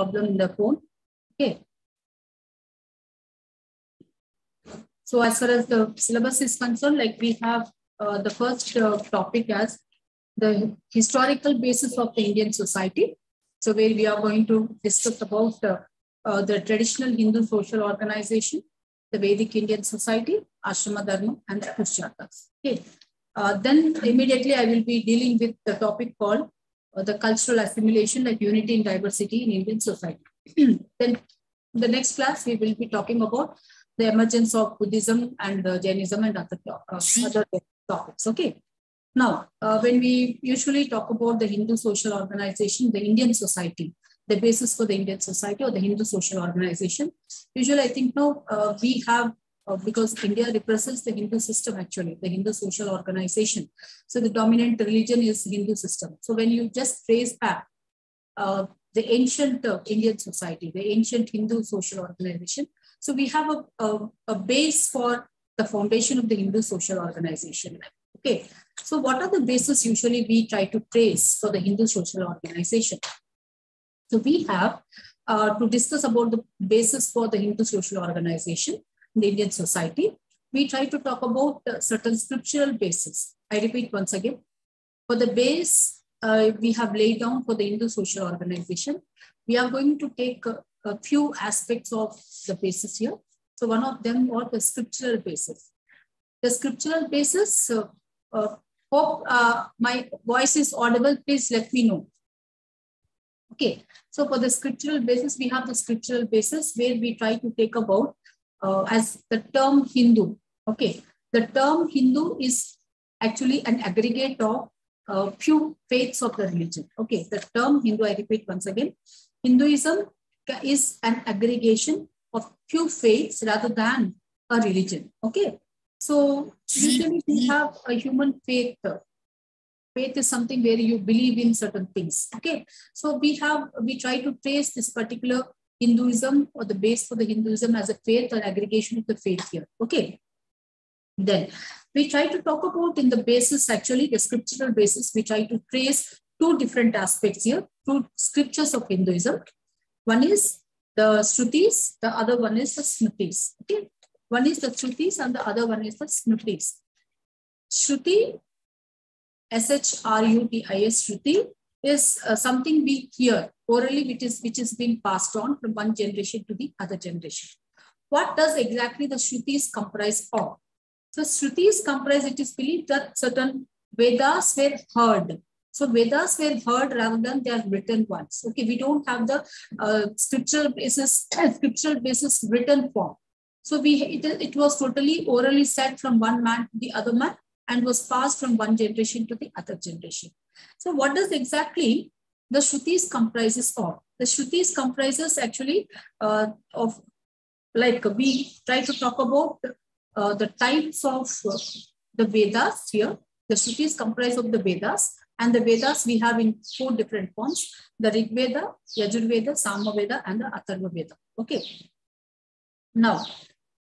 problem in the phone. Okay. So as far as the syllabus is concerned, like we have the first topic as the historical basis of the Indian society. So where we are going to discuss about the traditional Hindu social organization, the Vedic Indian society, Ashrama Dharma, and the Pushchatas. Okay. Then immediately I will be dealing with the topic called the cultural assimilation, like unity and diversity in Indian society. Then the next class, we will be talking about the emergence of Buddhism and Jainism and other topics. Okay. Now, when we usually talk about the Hindu social organization, the Indian society, the basis for the Indian society or the Hindu social organization, usually I think now we have, because India represents the Hindu system actually, the Hindu social organization. So the dominant religion is Hindu system. So when you just trace back the ancient Indian society, the ancient Hindu social organization, so we have a base for the foundation of the Hindu social organization. Okay, so what are the bases usually we try to trace for the Hindu social organization? So we have to discuss about the basis for the Hindu social organization in the Indian society. We try to talk about certain scriptural basis. I repeat once again, for the base we have laid down for the Hindu social organization, we are going to take a few aspects of the basis here. So one of them was the scriptural basis. The scriptural basis, hope my voice is audible, please let me know. Okay, so for the scriptural basis, we have the scriptural basis where we try to take about as the term Hindu. Okay, the term Hindu is actually an aggregate of few faiths of the religion. Okay, the term Hindu, I repeat once again, Hinduism is an aggregation of few faiths rather than a religion. Okay, so usually we have a human faith. Faith is something where you believe in certain things. Okay, so we try to trace this particular Hinduism or the base for the Hinduism as a faith or aggregation of the faith here. Okay, then we try to talk about in the basis, actually the scriptural basis, we try to trace two different aspects here, two scriptures of Hinduism. One is the Shrutis, the other one is the Smritis. Okay, one is the Shrutis and the other one is the Smritis. Shruti, S-H-R-U-T-I-S, Shruti, is something we hear orally, which is being passed on from one generation to the other generation. What does exactly the Shrutis comprise of? So Shrutis comprise, it is believed that certain Vedas were heard. So Vedas were heard rather than they are written ones. Okay, we don't have the scriptural basis written form. So it was totally orally said from one man to the other man and was passed from one generation to the other generation. So what does exactly the Shrutis comprises of? The Shrutis comprises actually of, like we try to talk about the types of the Vedas here. The Shrutis comprise of the Vedas, and the Vedas we have in four different forms: the Rig Veda, Yajur Veda, Sama Veda, and the Atharva Veda. Okay. Now,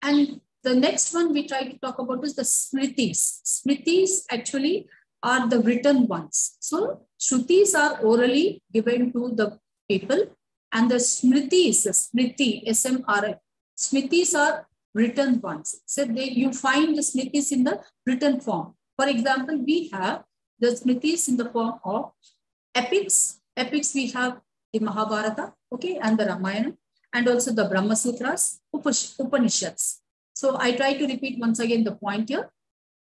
and the next one we try to talk about is the Smritis. Smritis actually are the written ones. So Shrutis are orally given to the people, and the Smritis, Smriti, S-M-R-I, Smritis are written ones. So you find the Smritis in the written form. For example, we have the Smritis in the form of epics. Epics we have the Mahabharata, okay, and the Ramayana, and also the Brahma Sutras, Upanishads. So I try to repeat once again the point here.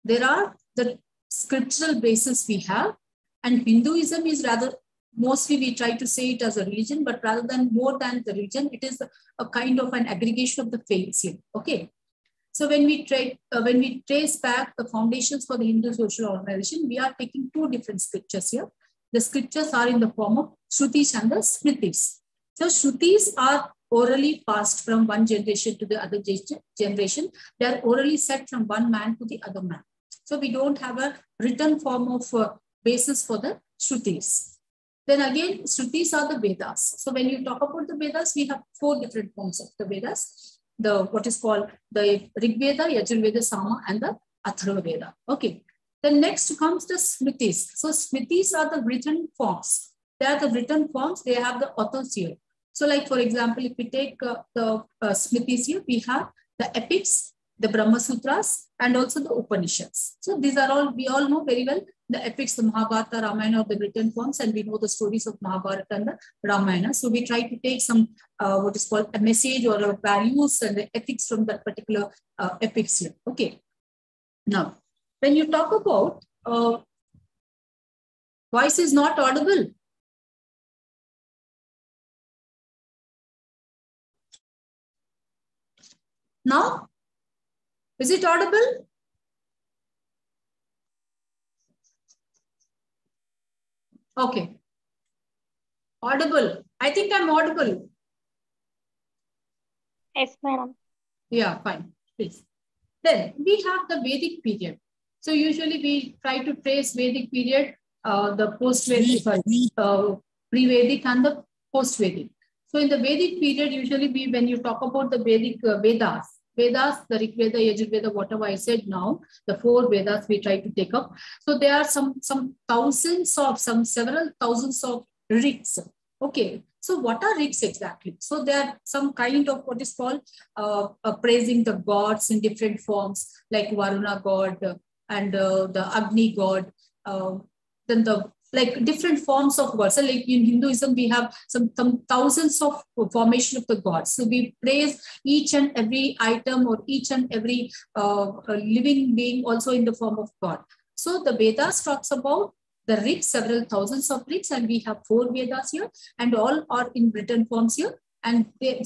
There are the scriptural basis we have, and Hinduism is rather, mostly we try to say it as a religion, but rather than more than the religion, it is a kind of an aggregation of the faiths here. Okay. So when we trace back the foundations for the Hindu social organization, we are taking two different scriptures here. The scriptures are in the form of Shrutis and the Smritis. So Shrutis are orally passed from one generation to the other generation. They are orally said from one man to the other man. So we don't have a written form of basis for the Shrutis. Then again, Shrutis are the Vedas. So when you talk about the Vedas, we have four different forms of the Vedas. The what is called the Rig Veda, Yajur Veda, Sama, and the Atharva Veda. Okay. Then next comes the Smritis. So Smritis are the written forms. They are the written forms. They have the authors here. So like, for example, if we take the Smritis here, we have the epics, the Brahma Sutras, and also the Upanishads. So these are all, we all know very well, the epics, the Mahabharata, Ramayana, or the written forms, and we know the stories of Mahabharata and the Ramayana. So we try to take some, what is called a message or a values and the ethics from that particular epics here. Okay. Now, when you talk about voice is not audible. Now, is it audible? Okay. Audible. I think I'm audible. Yes, madam. Yeah, fine. Please. Then we have the Vedic period. So usually we try to trace Vedic period, the post-Vedic, pre-Vedic and the post-Vedic. So in the Vedic period, usually when you talk about the Vedic Vedas, the Rig Veda, Yajur Veda, whatever I said now, the 4 Vedas we try to take up. So there are several thousands of rigs. Okay. So what are rigs exactly? So there are some kind of what is called praising the gods in different forms, like Varuna god and the Agni god, then the like different forms of gods. So like in Hinduism, we have some thousands of formation of the gods. So we praise each and every item or each and every living being also in the form of God. So the Vedas talks about the rigs, several thousands of rigs, and we have 4 Vedas here, and all are in written forms here. And they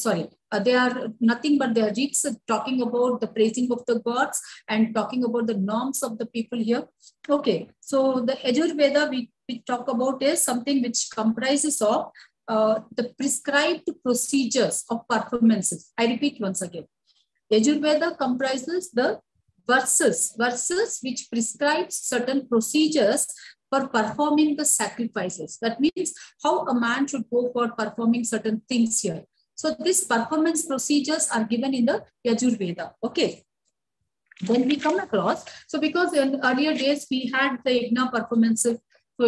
are nothing but they are rigs talking about the praising of the gods and talking about the norms of the people here. Okay, so the Yajur Veda we talk about is something which comprises of the prescribed procedures of performances. I repeat once again. Yajur Veda comprises the verses which prescribe certain procedures for performing the sacrifices. That means how a man should go for performing certain things here. So these performance procedures are given in the Yajur Veda. Okay. Then we come across, so because in earlier days we had the Igna Performances. So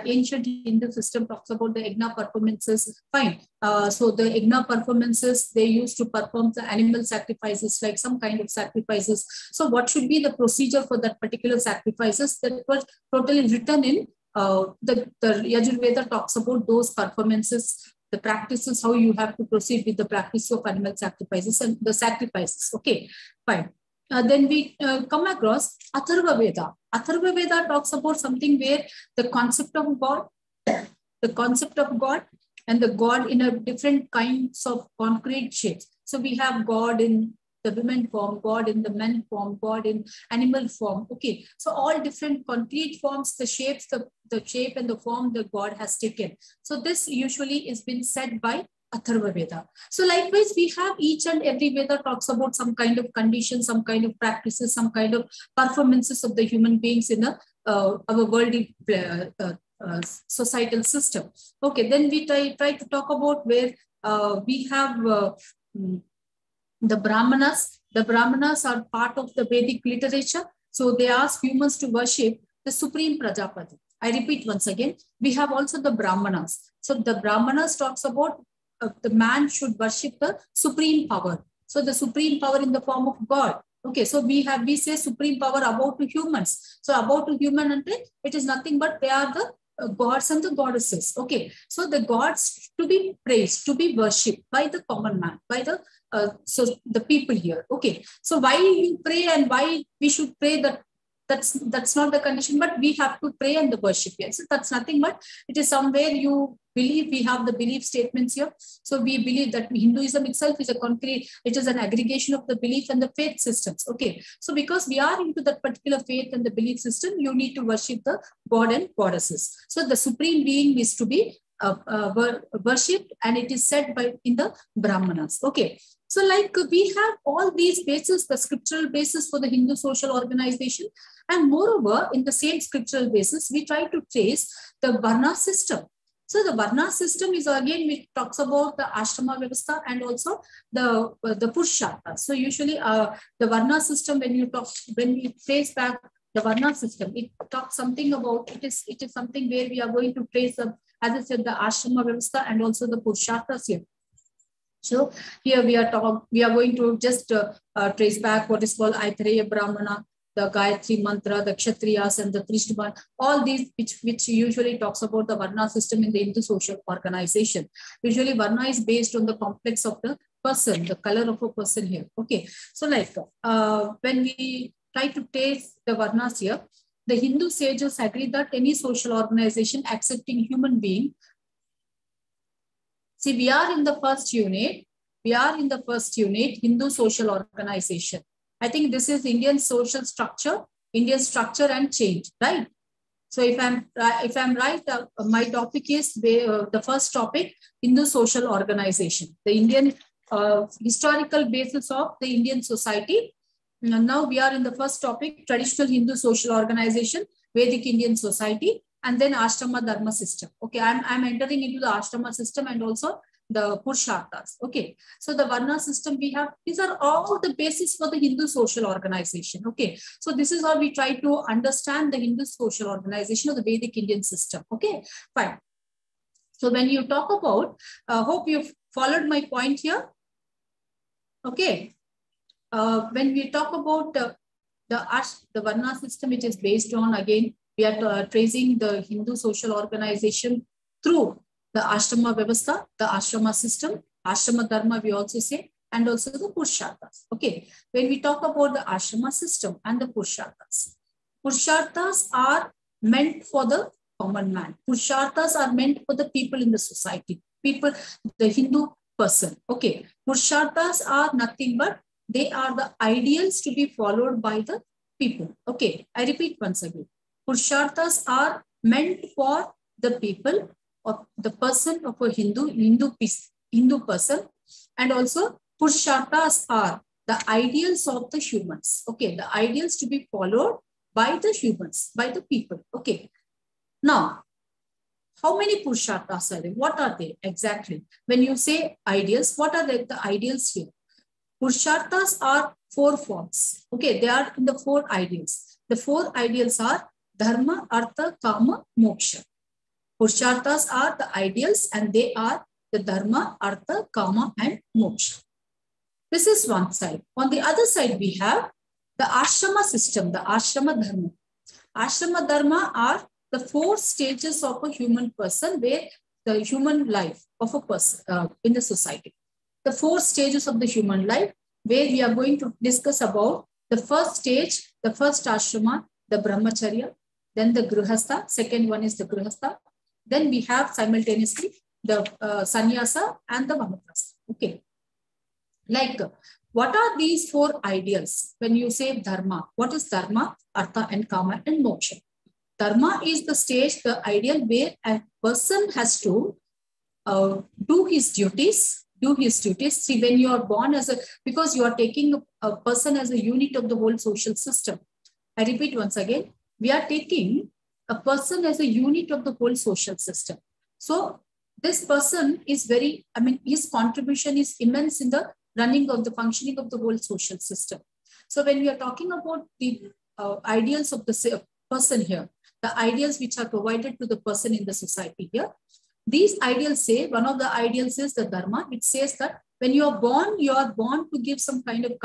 ancient Hindu system talks about the Igna Performances. Fine. So the Igna Performances, they used to perform the animal sacrifices, like some kind of sacrifices. So what should be the procedure for that particular sacrifices? That was totally written in the Yajur Veda talks about those performances, the practices, how you have to proceed with the practice of animal sacrifices and the sacrifices. Okay, fine. Then we come across Atharva Veda. Atharva Veda talks about something where the concept of God and the God in a different kinds of concrete shapes. So we have God in the women form, God in the men form, God in animal form. Okay, so all different concrete forms, the shapes, the shape and the form that God has taken. So this usually is been said by Atharva Veda. So likewise, we have each and every Veda talks about some kind of conditions, some kind of practices, some kind of performances of the human beings in our worldly societal system. Okay, then we try to talk about where we have the Brahmanas. The Brahmanas are part of the Vedic literature. So they ask humans to worship the supreme Prajapati. I repeat once again, we have also the Brahmanas. So the Brahmanas talks about the man should worship the supreme power. So the supreme power in the form of God. Okay, so we say supreme power about to humans. So about to human, it is nothing but they are the gods and the goddesses. Okay, so the gods to be praised, to be worshipped by the common man, by the the people here. Okay, so why you pray and why we should pray, that's not the condition, but we have to pray and the worship here. So that's nothing but it is somewhere you believe. We have the belief statements here. So we believe that Hinduism itself is a concrete, it is an aggregation of the belief and the faith systems. Okay, so because we are into that particular faith and the belief system, you need to worship the God and goddesses. So the supreme being is to be worshipped, and it is said by in the Brahmanas. Okay, so like we have all these bases, the scriptural basis for the Hindu social organization, and moreover in the same scriptural basis we try to trace the Varna system. So the Varna system is again, which talks about the Ashrama Vyavastha and also the Purushartha. So usually the Varna system, when we trace back the Varna system. It talks something about, it is something where we are going to trace, as I said, the Ashrama Vyavastha and also the Purusharthas here. So here we are going to just trace back what is called Aitareya Brahmana, the Gayatri Mantra, the Kshatriyas and the Trishtaman, all these which usually talks about the Varna system in the Hindu social organization. Usually Varna is based on the complex of the person, the color of a person here. Okay, so like when we try to taste the Varnas here, the Hindu sages agree that any social organization accepting human being. See, we are in the first unit, Hindu social organization. I think this is Indian social structure, Indian structure and change, right? So if I'm right, my topic is the first topic, Hindu social organization, the Indian historical basis of the Indian society. Now we are in the first topic, traditional Hindu social organization, Vedic Indian society, and then Ashrama Dharma system. Okay, I'm entering into the Ashrama system and also the Purusharthas. Okay, so the Varna system we have, these are all the basis for the Hindu social organization. Okay, so this is how we try to understand the Hindu social organization of the Vedic Indian system. Okay, fine. So when you talk about, hope you've followed my point here. Okay, when we talk about the Varna system, it is based on, again, we are tracing the Hindu social organization through the Ashrama Vyavastha, the Ashrama system, Ashrama Dharma we also say, and also the Purusharthas. Okay, when we talk about the Ashrama system and the Purusharthas are meant for the common man. Purusharthas are meant for the people in the society, people, the Hindu person. Okay, Purusharthas are nothing but they are the ideals to be followed by the people. Okay, I repeat once again. Purusharthas are meant for the people, of the person of a Hindu person, and also Purusharthas are the ideals of the humans. Okay, the ideals to be followed by the humans, by the people. Okay, now how many Purusharthas are there? What are they exactly? When you say ideals, what are the ideals here? Purusharthas are 4 forms. Okay, they are in the 4 ideals. The 4 ideals are Dharma, Artha, Kama, Moksha. Purusharthas are the ideals and they are the Dharma, Artha, Kama and Moksha. This is one side. On the other side, we have the Ashrama system, the Ashrama Dharma. Ashrama Dharma are the 4 stages of a human person, where the human life of a person in the society. The 4 stages of the human life, where we are going to discuss about the first stage, the first ashrama, the brahmacharya, then the grihastha, second one is the grihastha. Then we have simultaneously the sannyasa and the vanaprastha. Okay. Like, what are these 4 ideals? When you say dharma, what is dharma, artha and kama and moksha? Dharma is the stage, the ideal where a person has to do his duties. See, when you are born because you are taking a person as a unit of the whole social system. I repeat once again, we are taking a person as a unit of the whole social system. So this person is his contribution is immense in the running of the functioning of the whole social system. So when we are talking about the ideals of the person here, the ideals which are provided to the person in the society here, these ideals say, one of the ideals is the dharma. It says that when you are born to give some kind of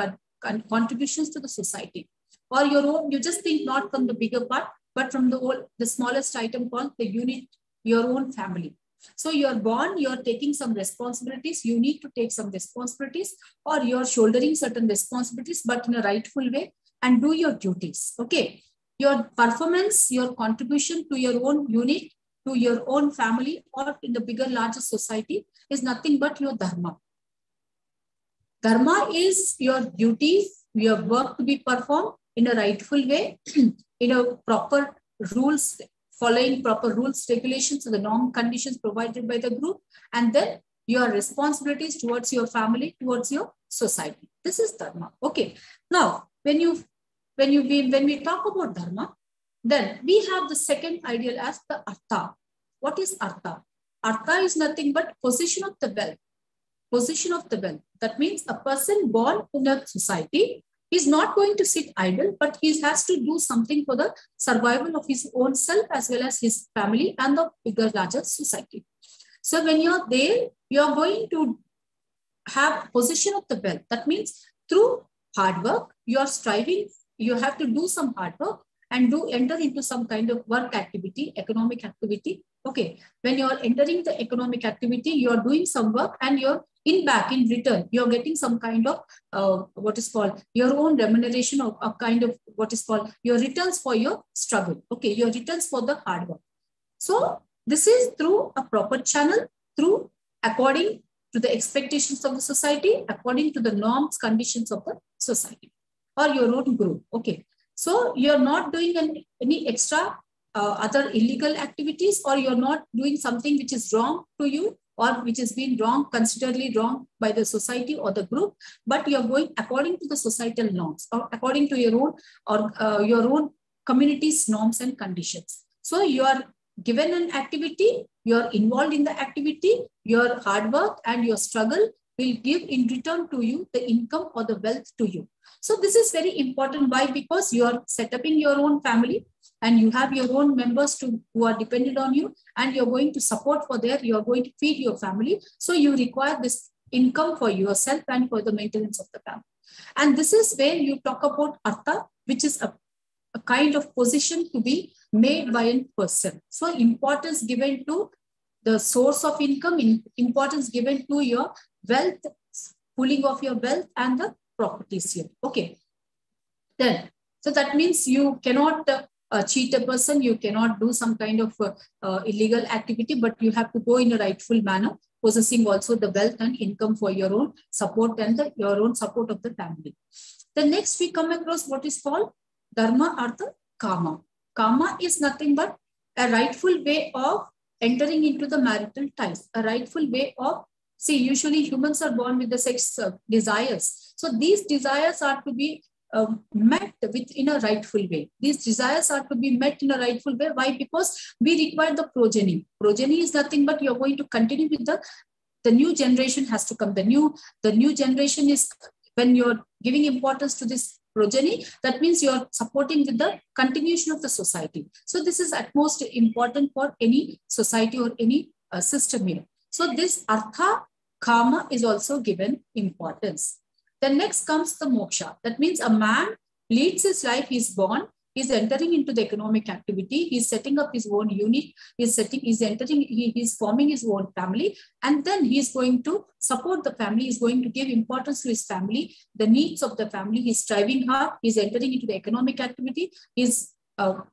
contributions to the society, or your own, you just think not from the bigger part, but from the smallest item called the unit, your own family. So you are born, you are taking some responsibilities, you need to take some responsibilities, or you are shouldering certain responsibilities, but in a rightful way, and do your duties. Okay. Your performance, your contribution to your own unit, to your own family, or in the bigger, larger society is nothing but your dharma. Dharma is your duties, your work to be performed in a rightful way, in a proper rules, following proper rules, regulations, the norm conditions provided by the group, and then your responsibilities towards your family, towards your society. This is dharma. Okay. Now, when we talk about dharma, then we have the second ideal as the artha. What is artha? Artha is nothing but possession of the wealth. Possession of the wealth. That means a person born in a society, He's not going to sit idle, but he has to do something for the survival of his own self as well as his family and the bigger, larger society. So when you're there, you're going to have possession of the wealth. That means through hard work, you're striving, you have to do some hard work and enter into some kind of work activity, economic activity. Okay, when you're entering the economic activity, you're doing some work and you're in return, you're getting some kind of what is called your own remuneration of a kind of what is called your returns for your struggle. Okay, your returns for the hard work. So this is through a proper channel, through according to the expectations of the society, according to the norms, conditions of the society or your own group. Okay, so you're not doing any extra other illegal activities, or you're not doing something which is wrong to you or which has been wrong, considerably wrong by the society or the group, but you're going according to the societal norms or according to your own community's norms and conditions. So you are given an activity, you're involved in the activity, your hard work and your struggle will give in return to you the income or the wealth to you. So this is very important. Why? Because you're setting up your own family and you have your own members who are dependent on you, and you're going to support for their, you're going to feed your family. So you require this income for yourself and for the maintenance of the family. And this is where you talk about artha, which is a kind of position to be made by a person. So importance given to the source of income, importance given to your wealth, pooling of your wealth and the properties here. Okay. Then, so that means you cannot cheat a person, you cannot do some kind of illegal activity, but you have to go in a rightful manner, possessing also the wealth and income for your own support and your own support of the family. The next we come across what is called dharma, artha, kama. Kama is nothing but a rightful way of entering into the marital ties, a rightful way of, see, usually humans are born with the sex desires. So these desires are to be met in a rightful way. These desires are to be met in a rightful way. Why? Because we require the progeny. Progeny is nothing but you're going to continue with the new generation has to come. The new generation is, when you're giving importance to this progeny, that means you're supporting with the continuation of the society. So this is at most important for any society or any system here. So this artha, kama is also given importance. Then next comes the moksha. That means a man leads his life, he's born, he's entering into the economic activity, he's setting up his own unit, he's forming his own family, and then he's going to support the family, he's going to give importance to his family, the needs of the family, he's striving hard, he's entering into the economic activity, he's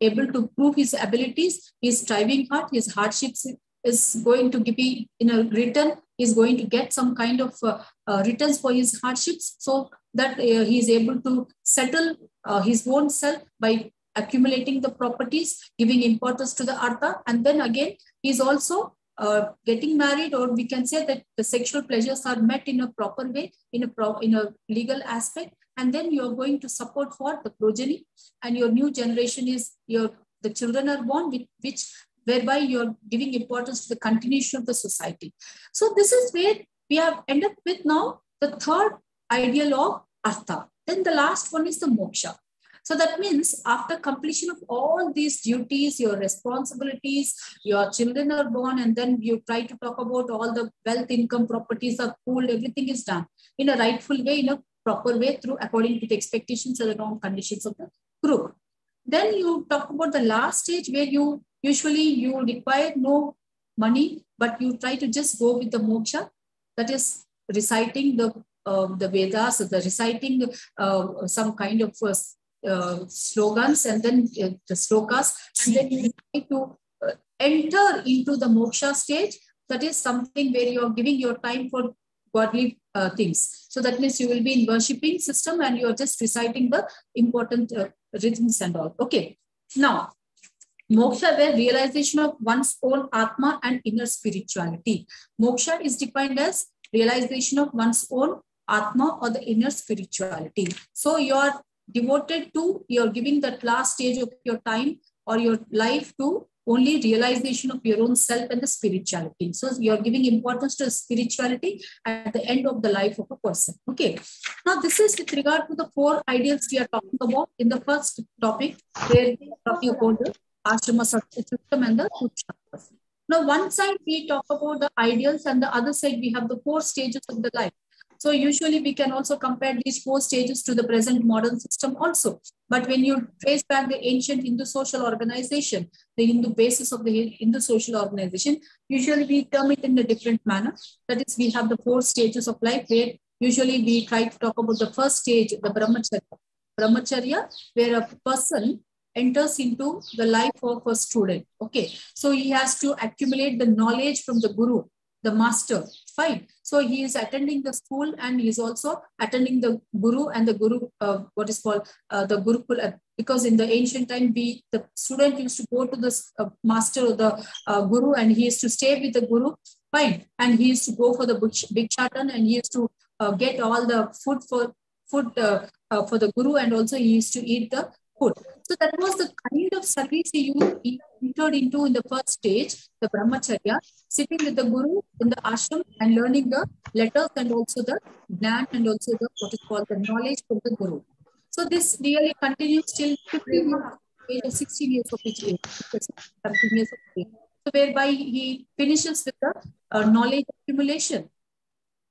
able to prove his abilities, he's striving hard, his hardships is going to be in a return, he's going to get some kind of returns for his hardships, so that he is able to settle his own self by accumulating the properties, giving importance to the artha, and then again he's also getting married, or we can say that the sexual pleasures are met in a proper way, in a legal aspect, and then you're going to support for the progeny, and your new generation is the children are born with whereby you're giving importance to the continuation of the society. So this is where we have ended up with now the third ideal of artha. Then the last one is the moksha. So that means after completion of all these duties, your responsibilities, your children are born, and then you try to talk about all the wealth, income, properties are pooled, everything is done in a rightful way, in a proper way, through according to the expectations and the norm conditions of the group. Then you talk about the last stage where you require no money, but you try to just go with the moksha, that is reciting the Vedas, reciting some kind of slogans, and then the slokas, and then you try to enter into the moksha stage. That is something where you are giving your time for godly things. So that means you will be in worshipping system and you are just reciting the important rhythms and all. Okay. Now, moksha, where realization of one's own atma and inner spirituality. Moksha is defined as realization of one's own atma or the inner spirituality. So you are devoted to, you're giving that last stage of your time or your life to only realization of your own self and the spirituality. So you're giving importance to spirituality at the end of the life of a person. Okay. Now this is with regard to the 4 ideals we are talking about in the first topic, where we are talking about the Ashrama system and the Purushottas. Now one side we talk about the ideals and the other side we have the 4 stages of the life. So usually we can also compare these 4 stages to the present modern system also. But when you trace back the ancient Hindu social organization, the Hindu basis of the Hindu social organization, usually we term it in a different manner. That is, we have the 4 stages of life, where usually we try to talk about the first stage, the Brahmacharya. Brahmacharya, where a person enters into the life of a student. Okay, so he has to accumulate the knowledge from the guru, the master. Fine. So he is attending the school and he is also attending the guru and the guru, what is called the Gurukula. Because in the ancient time, the student used to go to the master or the guru, and he used to stay with the guru. Fine. And he used to go for the bhikshatan, and he used to get all the food for the guru, and also he used to eat the food. So that was the kind of service he entered into in the first stage, the Brahmacharya, sitting with the guru in the ashram and learning the letters and also the jnana and also the what is called the knowledge from the guru. So this really continues till 15 years of age or 16 years of age, 17 years of age. So whereby he finishes with the knowledge accumulation.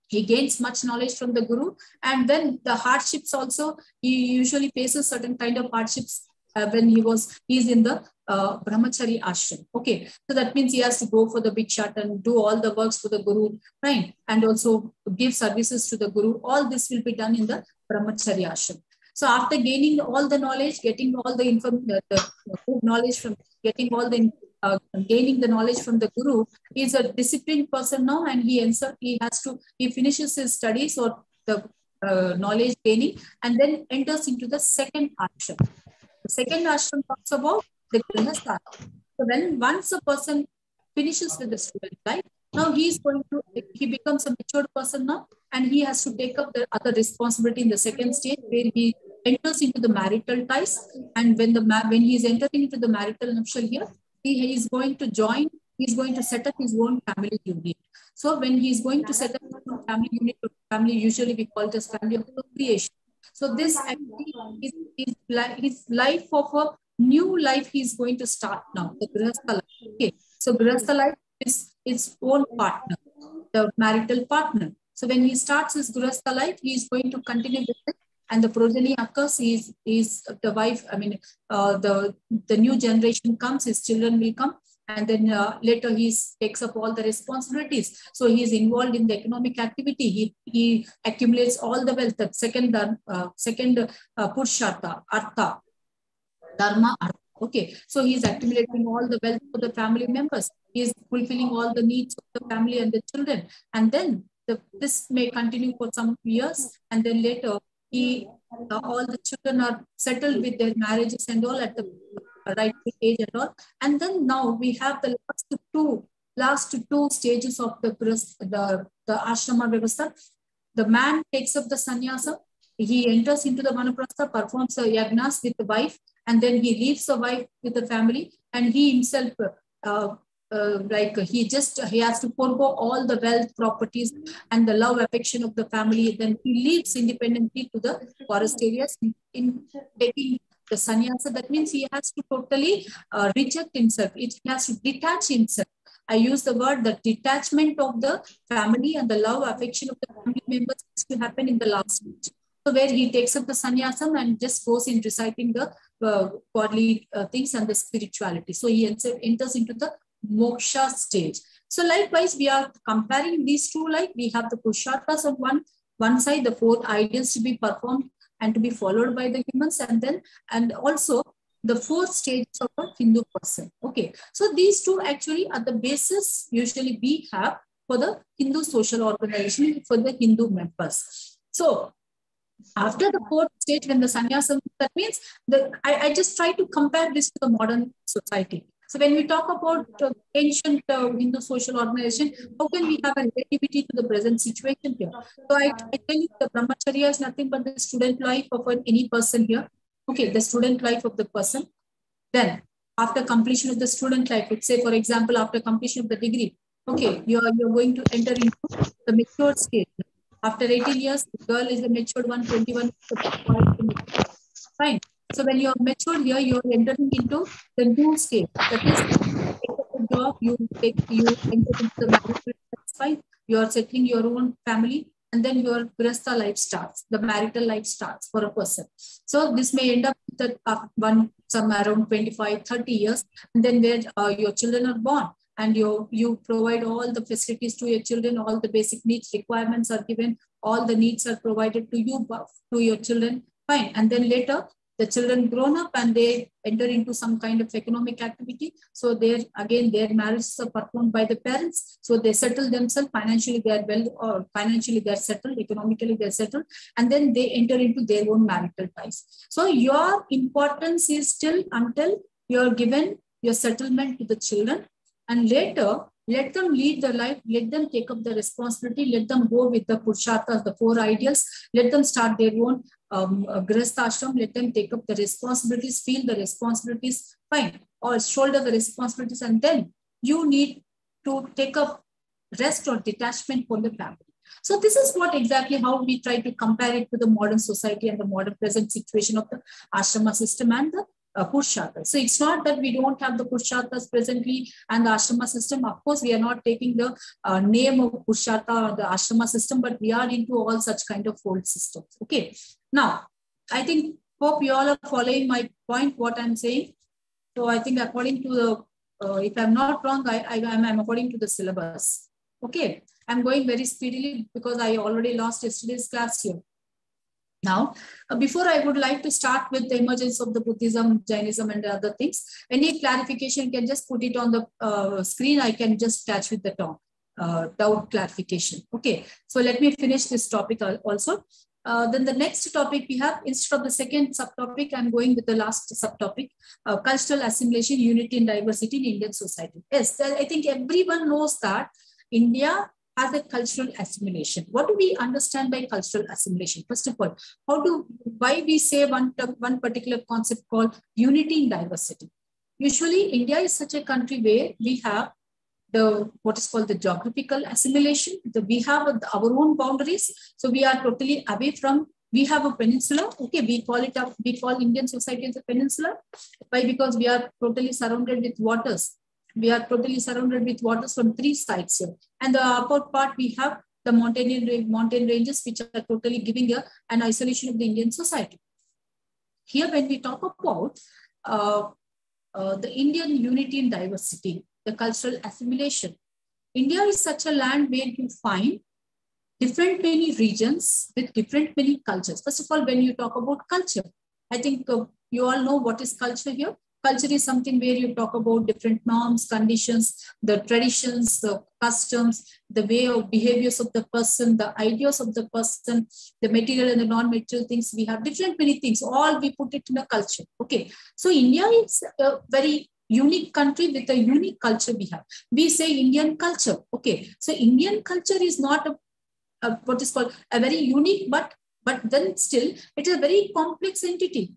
He gains much knowledge from the guru, and then the hardships also, he usually faces certain kind of hardships when he's in the Brahmachari ashram. Okay, so that means he has to go for the bhikshatan, do all the works for the guru, right? And also give services to the guru. All this will be done in the Brahmachari ashram. So after gaining all the knowledge, getting all the knowledge from getting all the gaining the knowledge from the guru, he is a disciplined person now, and he finishes his studies or the knowledge gaining, and then enters into the second ashram. The second ashram talks about the grihastha. So once a person finishes with the student life, now he becomes a mature person now, and he has to take up the other responsibility in the second stage, where he enters into the marital ties. And when he is entering into the marital nuptial here, he is going to set up his own family unit. So when he is going to set up his own family unit, family usually we call it as family of procreation. So this actually is his life of a new life he is going to start now, the grihastha life. Okay. So grihastha life is his own partner, the marital partner. So when he starts his grihastha life, he is going to continue with it. And the progeny occurs, is the wife, the new generation comes, his children will come, and then later he takes up all the responsibilities. So he is involved in the economic activity. He accumulates all the wealth. That second Purushottam, Artha, Dharma, Artha. Okay, so he is accumulating all the wealth for the family members. He is fulfilling all the needs of the family and the children. And then this may continue for some years, and then later all the children are settled with their marriages and all at the right age and all. And then now we have the last two stages of the ashrama vyavastha. The man takes up the sannyasa. He enters into the vanaprastha, performs the yagnas with the wife, and then he leaves the wife with the family, and he himself he has to forego all the wealth, properties, and the love, affection of the family. Then he leaves independently to the forest areas in taking the sannyasa. That means he has to totally reject himself. He has to detach himself. I use the word, the detachment of the family and the love, affection of the family members has to happen in the last stage. So where he takes up the sannyasam and just goes in reciting the godly things and the spirituality. So he enters into the moksha stage. So likewise, we are comparing these two, like we have the purushottas on one side, the 4 ideals to be performed and to be followed by the humans, and also the 4 stages of a Hindu person. Okay, so these two actually are the basis usually we have for the Hindu social organization for the Hindu members. So after the 4th stage, when the sannyasam, that means I just try to compare this to the modern society. So when we talk about ancient Hindu social organization, how can we have a relativity to the present situation here? So I tell you, the brahmacharya is nothing but the student life of any person here. Okay, the student life of the person. Then after completion of the student life, let's say, for example, after completion of the degree, okay, you're going to enter into the mature stage. After 18 years, the girl is the matured one, 21, the boy is the matured. Fine. So when you're matured here, you're entering into the new stage. That is, take up a job, you enter into the marital life, fine. You are settling your own family, and then your grasta life starts. The marital life starts for a person. So this may end up with some around 25, 30 years, and then where your children are born, and you provide all the facilities to your children, all the basic needs, requirements are given, all the needs are provided to you, to your children, fine. And then later, the children grown up and they enter into some kind of economic activity. So their marriages are performed by the parents. So they settle themselves financially, they are well, or financially they're settled, economically they're settled, and then they enter into their own marital ties. So your importance is still until you're given your settlement to the children, and later let them lead their life, let them take up the responsibility, let them go with the Purusharthas, the 4 ideals, let them start their own Grihastha ashram, let them take up the responsibilities, feel the responsibilities, fine, or shoulder the responsibilities, and then you need to take up rest or detachment from the family. So this is what exactly how we try to compare it to the modern society and the modern present situation of the Ashrama system and the Purusharthas. So it's not that we don't have the Purusharthas presently and the Ashrama system. Of course, we are not taking the name of Purushartha or the Ashrama system, but we are into all such kind of old systems. Okay. Now, I think, hope you all are following my point, what I'm saying. So I think according to the, if I'm not wrong, I'm according to the syllabus. Okay. I'm going very speedily because I already lost yesterday's class here. Now, before I would like to start with the emergence of the Buddhism, Jainism, and other things, any clarification can just put it on the screen. I can just catch with the doubt clarification. Okay, so let me finish this topic also. Then the next topic we have, instead of the second subtopic, I'm going with the last subtopic, cultural assimilation, unity and diversity in Indian society. Yes, I think everyone knows that India has a cultural assimilation. What do we understand by cultural assimilation? First of all, why we say one particular concept called unity in diversity? Usually, India is such a country where we have what is called the geographical assimilation. We have our own boundaries. So we are totally away from, we have a peninsula. Okay, we call Indian society as a peninsula. Why? Because we are totally surrounded with waters. We are totally surrounded with waters from 3 sides here. And the upper part, we have the mountain ranges, which are totally giving an isolation of the Indian society. Here, when we talk about the Indian unity and diversity, the cultural assimilation, India is such a land where you find different many regions with different many cultures. First of all, when you talk about culture, I think you all know what is culture here. Culture is something where you talk about different norms, conditions, the traditions, the customs, the way of behaviors of the person, the ideas of the person, the material and the non-material things. We have different many things. All we put it in a culture. Okay. So India is a very unique country with a unique culture we have. We say Indian culture. Okay. So Indian culture is not what is called a very unique, but then still it is a very complex entity.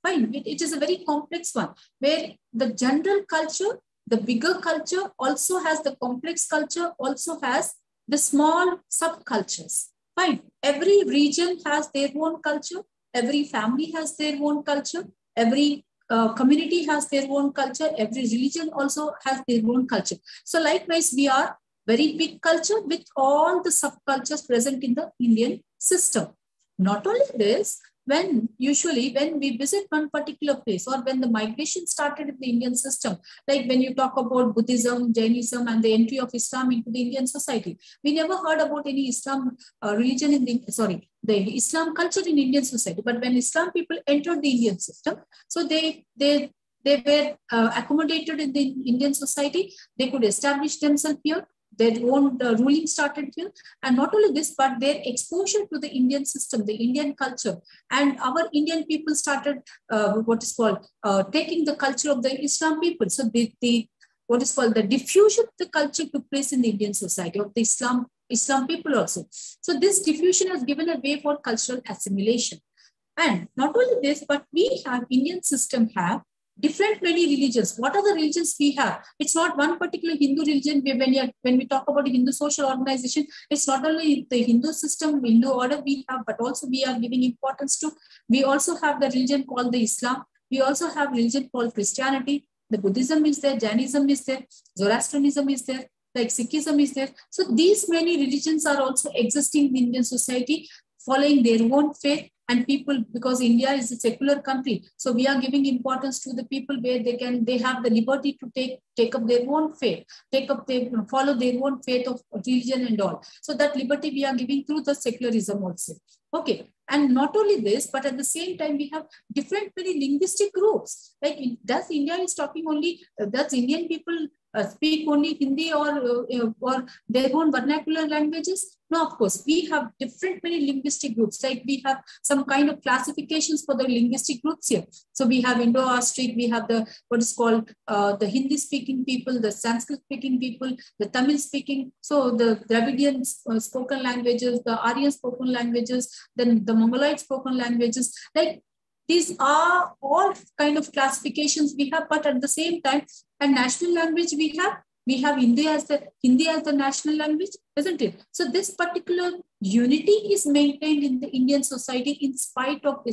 Fine. It is a very complex one where the general culture, the bigger culture also has the complex culture, also has the small subcultures. Fine. Every region has their own culture. Every family has their own culture. Every community has their own culture. Every religion also has their own culture. So likewise, we are very big culture with all the subcultures present in the Indian system. Not only this, when we visit one particular place or when the migration started in the Indian system, like when you talk about Buddhism, Jainism, and the entry of Islam into the Indian society, we never heard about any Islam religion in the Islam culture in Indian society. But when Islam people entered the Indian system, so they were accommodated in the Indian society. They could establish themselves here. Their own ruling started here. And not only this, but their exposure to the Indian system, the Indian culture, and our Indian people started taking the culture of the Islam people. So the diffusion of the culture took place in the Indian society of the Islam people also. So this diffusion has given a way for cultural assimilation. And not only this, but we have Indian system have different many religions. What are the religions we have? It's not one particular Hindu religion. When we talk about the Hindu social organization, it's not only the Hindu system, Hindu order we have, but also we are giving importance to. We also have the religion called the Islam. We also have religion called Christianity. The Buddhism is there, Jainism is there, Zoroastrianism is there, like Sikhism is there. So these many religions are also existing in Indian society, following their own faith. And people, because India is a secular country, so we are giving importance to the people where they have the liberty to take up their own faith, follow their own faith of religion and all. So that liberty we are giving through the secularism also. Okay. And not only this, but at the same time, we have different many linguistic groups. Like, does India is talking only, does Indian people speak only Hindi or their own vernacular languages? No, of course, we have different many linguistic groups. Like, we have some kind of classifications for the linguistic groups here. So we have Indo-Arctic, we have the what is called the Hindi-speaking people, the Sanskrit-speaking people, the Tamil-speaking, so the Dravidian spoken languages, the Aryan spoken languages, then the Mongoloid spoken languages. Like, these are all kind of classifications we have, but at the same time, a national language we have Hindi as the national language, isn't it? So this particular unity is maintained in the Indian society in spite of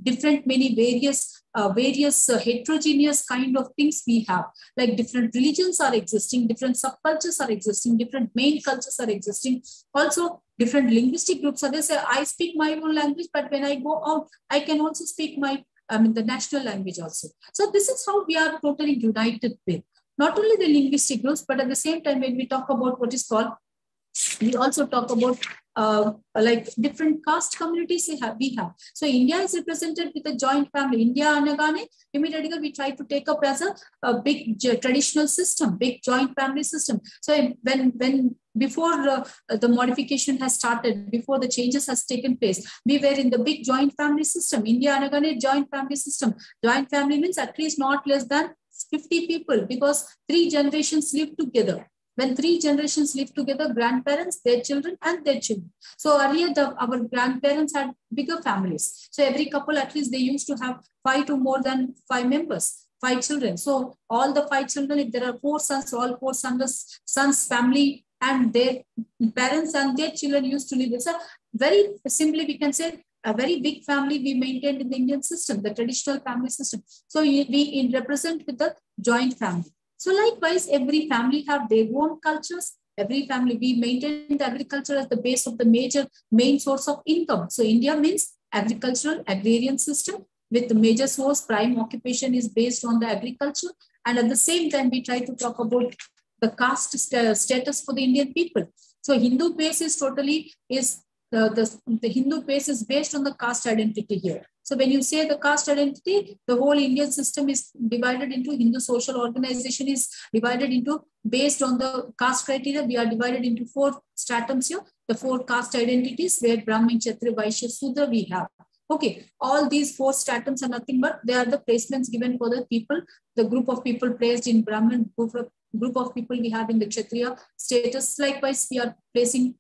different many various heterogeneous kind of things we have. Like, different religions are existing, different subcultures are existing, different main cultures are existing. Also, different linguistic groups. So they say, I speak my own language, but when I go out, I can also speak the national language also. So this is how we are totally united with not only the linguistic groups, but at the same time, when we talk about what is called, we also talk about like different caste communities we have. So India is represented with a joint family. India Anagane, immediately we try to take up as a big traditional system, big joint family system. So when before the modification has started, before the changes has taken place, we were in the big joint family system. India Anagane joint family system. Joint family means at least not less than 50 people, because 3 generations live together. When 3 generations live together, grandparents, their children, and their children. So earlier, our grandparents had bigger families. So every couple, at least they used to have 5 to more than 5 members, 5 children. So all the 5 children, if there are 4 sons, all 4 sons' family and their parents and their children used to live. So very simply, we can say a very big family we maintained in the Indian system, the traditional family system. So we represent with the joint family. So likewise, every family have their own cultures. Every family, we maintain the agriculture as the base of the main source of income. So India means agricultural, agrarian system with the major source, prime occupation is based on the agriculture. And at the same time, we try to talk about the caste status for the Indian people. So Hindu base is the Hindu base is based on the caste identity here. So when you say the caste identity, the whole Indian system is divided into Hindu social organization is divided into based on the caste criteria. We are divided into 4 stratums here, the 4 caste identities where Brahmin, Kshatriya, Vaishya, Sudra we have. Okay, all these 4 stratums are nothing but they are the placements given for the people, the group of people placed in Brahmin, group of people we have in the Kshatriya status. Likewise, we are placing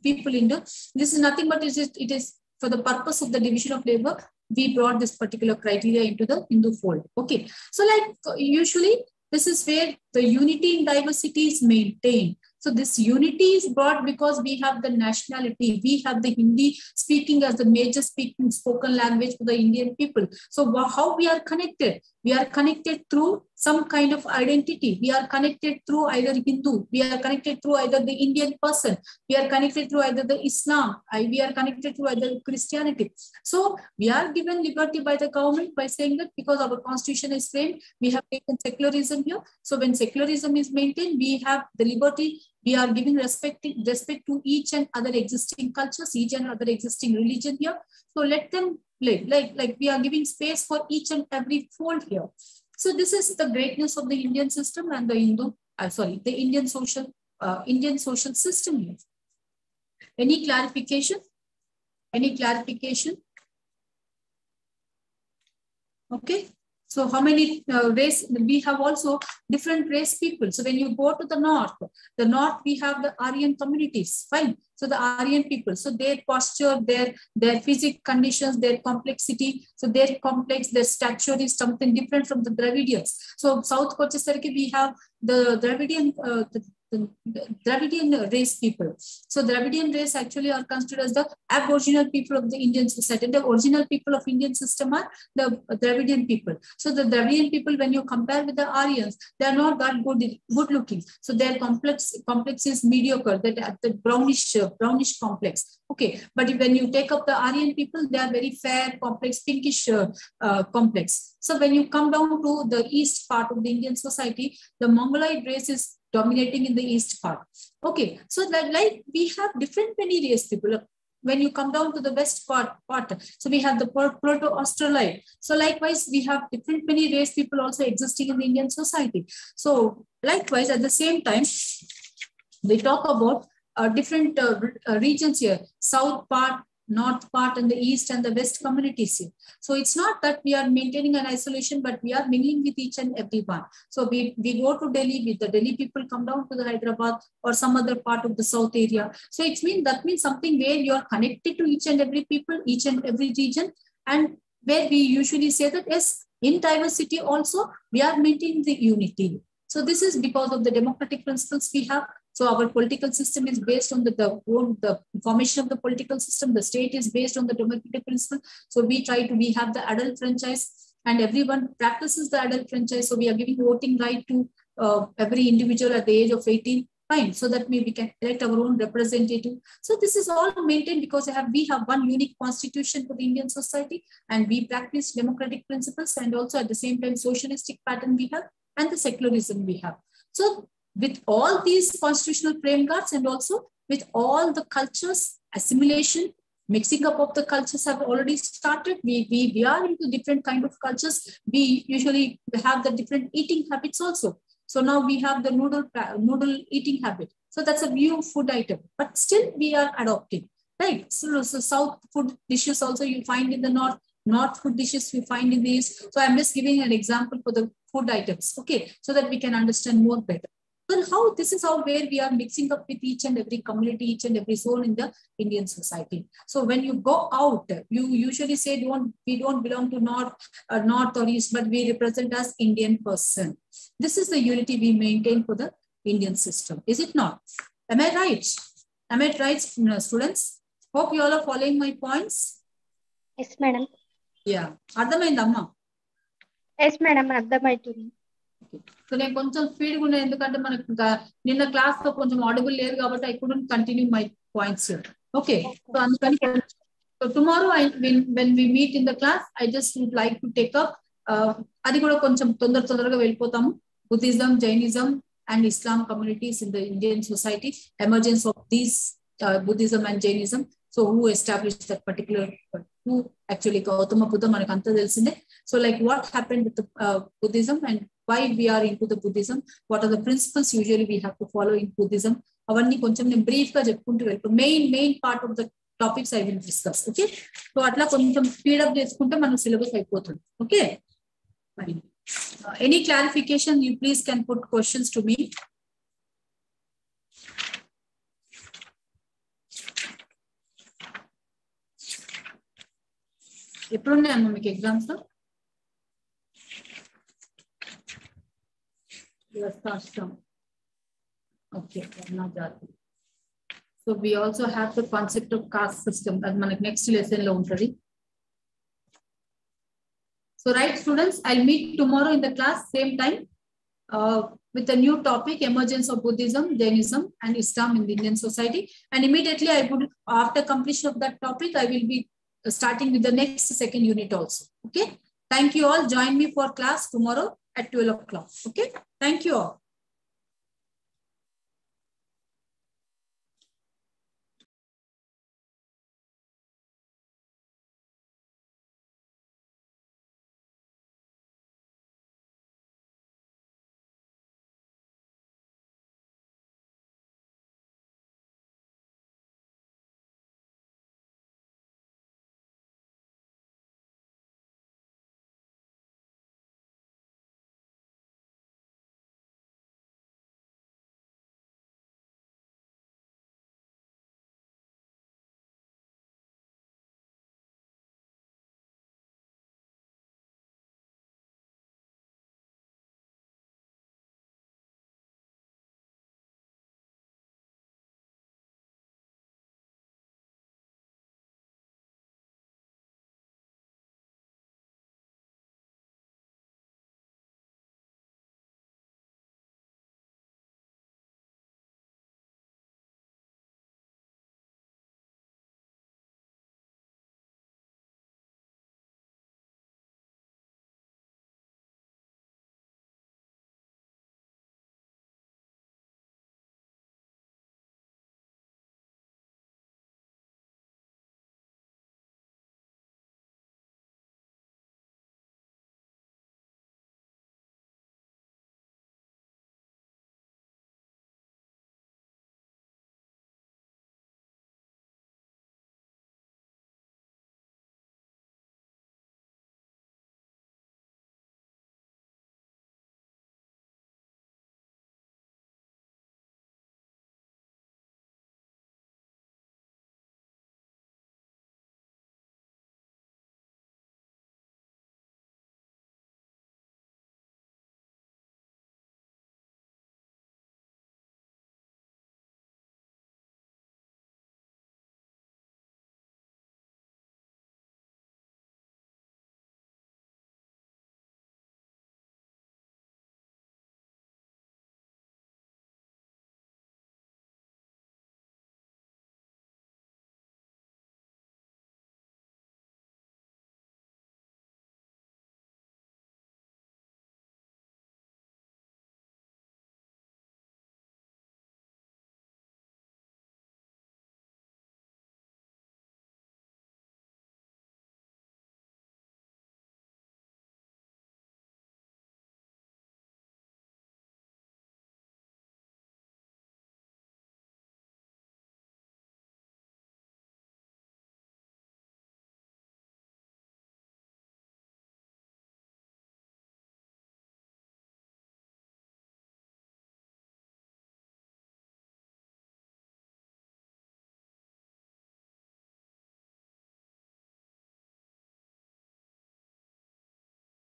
people in the, this is nothing but it is for the purpose of the division of labor, we brought this particular criteria into the Hindu fold. Okay, so like usually this is where the unity in diversity is maintained. So this unity is brought because we have the nationality. We have the Hindi speaking as the major spoken language for the Indian people. So how we are connected? We are connected through some kind of identity. We are connected through either Hindu. We are connected through either the Indian person. We are connected through either the Islam. We are connected through either Christianity. So we are given liberty by the government by saying that because our constitution is framed, we have taken secularism here. So when secularism is maintained, we have the liberty. We are giving respect to each and other existing cultures, each and other existing religion here. So let them live. Like we are giving space for each and every fold here. So this is the greatness of the Indian system and the Indian social system here. Any clarification? Any clarification? Okay. So how many race? We have also different race people. So when you go to the north we have the Aryan communities. Fine. So the Aryan people. So their posture, their physical conditions, their complexity. So their stature is something different from the Dravidians. So South Kochesariki we have the Dravidian the Dravidian race people. So Dravidian race actually are considered as the aboriginal people of the Indian society. The original people of Indian system are the Dravidian people. So the Dravidian people, when you compare with the Aryans, they are not that good looking. So their complex is mediocre, the brownish complex. Okay, but when you take up the Aryan people, they are very fair, complex, pinkish complex. So when you come down to the east part of the Indian society, the Mongoloid race is dominating in the east part. Okay, so that like we have different many race people. When you come down to the west part, so we have the Proto-Australoid. So likewise, we have different many race people also existing in the Indian society. So likewise, at the same time, we talk about different regions here, south part, north part, and the east and the west communities here. So it's not that we are maintaining an isolation, but we are mingling with each and every one. So we go to Delhi, with the Delhi people come down to the Hyderabad or some other part of the south area. So that means something where you are connected to each and every people, each and every region, and where we usually say that yes, in diversity also we are maintaining the unity. So this is because of the democratic principles we have. So our political system is based on the formation of the political system. The state is based on the democratic principle. So we have the adult franchise, and everyone practices the adult franchise. So we are giving voting right to every individual at the age of 18. Fine. So that we can elect our own representative. So this is all maintained because we have one unique constitution for the Indian society, and we practice democratic principles, and also at the same time socialistic pattern we have, and the secularism we have. So with all these constitutional frameworks, and also with all the cultures, assimilation, mixing up of the cultures have already started. We are into different kind of cultures. We usually have the different eating habits also. So now we have the noodle eating habit. So that's a new food item, but still we are adopting, right? So south food dishes also you find in the north food dishes you find in the east. So I'm just giving an example for the food items, okay, so that we can understand more better. Well, this is how where we are mixing up with each and every community, each and every zone in the Indian society. So when you go out, you usually say we don't belong to north or east, but we represent as Indian person. This is the unity we maintain for the Indian system, is it not? Am I right? Am I right, students? Hope you all are following my points. Yes, madam. Yeah. Ardhamaindamma? Yes, madam. Ardhamaitundi. So నేను కొంచెం speed గా ఎందుకంటే మనకు నిన్న class లో కొంచెం audible లేదు కాబట్టి I couldn't continue my points here. Okay. So అందుకని tomorrow when we meet in the class, I just would like to take up అది కూడా కొంచెం తొందరగా వెళ్ళిపోతాము. Buddhism, Jainism and Islam communities in the Indian society, emergence of these Buddhism and Jainism. So who established that particular, who actually Gautama Buddha మనకు అంతా తెలిసిందే. So like what happened with the Buddhism and why we are into the Buddhism, what are the principles usually we have to follow in Buddhism. అవన్నీ కొంచెం నేను brief గా చెప్పుకుంటూ వెళ్తాను. Main part of the topics I will discuss. Okay, so అట్లా కొంచెం speed up చేసుకుంటే మన సిలబస్ అయిపోతుంది. ఓకే, మరి any clarification you please can put questions to me. ఎప్పుడున్నాయమ్మా మీకు exams? Okay, so we also have the concept of caste system as manaki next lesson lo untadi. So right students, I'll meet tomorrow in the class same time with a new topic, emergence of Buddhism, Jainism and Islam in the Indian society, and immediately after completion of that topic I will be starting with the next second unit also. Okay, thank you all. Join me for class tomorrow at 12 o'clock. Okay, thank you all.